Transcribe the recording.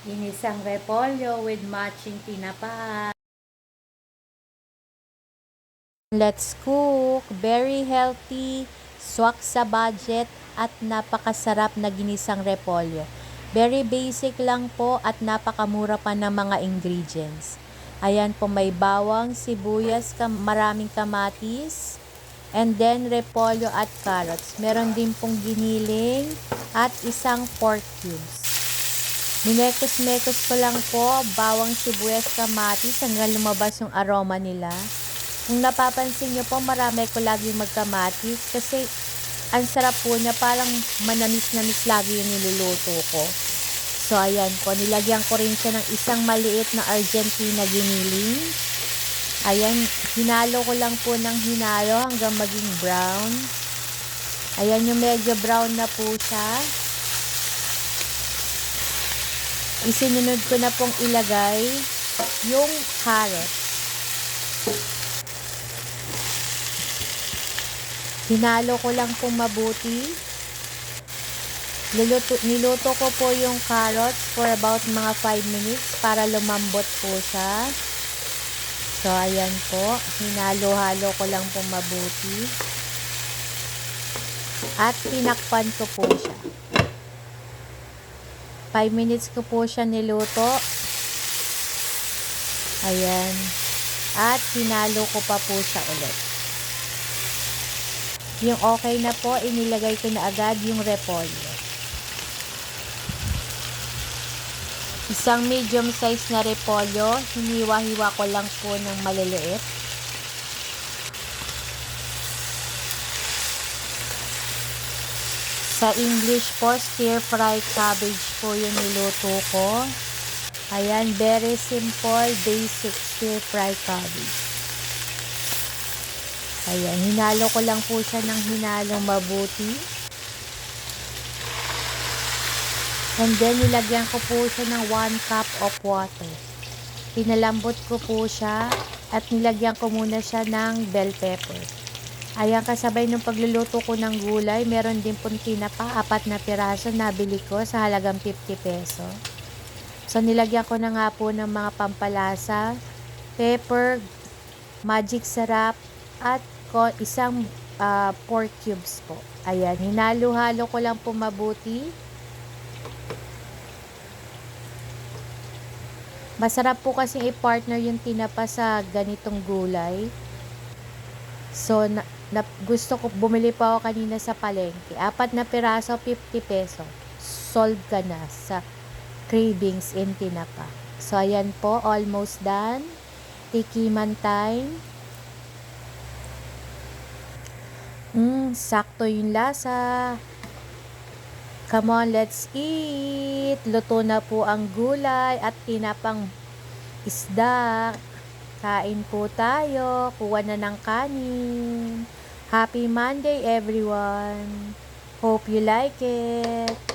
Inisang repolyo with matching tinapa. Let's cook! Very healthy, swak sa budget, at napakasarap na ginisang repolyo. Very basic lang po at napakamura pa ng mga ingredients. Ayan po, may bawang, sibuyas, maraming kamatis, and then repolyo at carrots. Meron din pong giniling at isang pork cubes. Minekos-mekos ko lang po, bawang, sibuyas, kamatis hanggang lumabas yung aroma nila. Kung napapansin nyo po, marami ko lagi magkamatis kasi ang sarap po niya, parang manamis-namis lagi yung niluluto ko. So ayan po, nilagyan ko rin siya ng isang maliit na Argentina giniling. Ayan, hinalo ko lang po ng hinalo hanggang maging brown. Ayan, yung medyo brown na po siya. Isinunod ko na pong ilagay yung carrot. Hinalo ko lang pong mabuti. Niluto ko po yung carrots for about mga 5 minutes para lumambot po siya. So, ayan po. Hinalo-halo ko lang pong mabuti. At tinakpan ko po siya. 5 minutes ko po siya niluto. Ayan. At hinalo ko pa po siya ulit. Yung okay na po, inilagay ko na agad yung repolyo. Isang medium size na repolyo, hiniwa-hiwa ko lang po ng maliliit. Sa English po, stir fry cabbage po yung niluto ko. Ayan, very simple, basic stir fry cabbage. Ayan, hinalo ko lang po siya ng hinalong mabuti. And then, nilagyan ko po siya ng 1 cup of water. Pinalambot ko po siya at nilagyan ko muna siya ng bell pepper. Ayan, kasabay ng pagluluto ko ng gulay, meron din pong tinapa, 4 na piraso, nabili ko sa halagang 50 peso. So, nilagyan ko na nga po ng mga pampalasa, pepper, magic sarap, at isang pork cubes po. Ayan, hinalo-halo ko lang po mabuti. Masarap po kasi i-partner yung tinapa sa ganitong gulay. So, gusto ko, bumili pa ako kanina sa palengke. 4 na piraso, 50 peso. Solve ka na sa cravings in tinapa. So, ayan po, almost done. Tikiman time. Sakto yung lasa. Come on, let's eat. Luto na po ang gulay at tinapang isda. Kain po tayo. Kuha na ng kanin. Happy Monday, everyone. Hope you like it.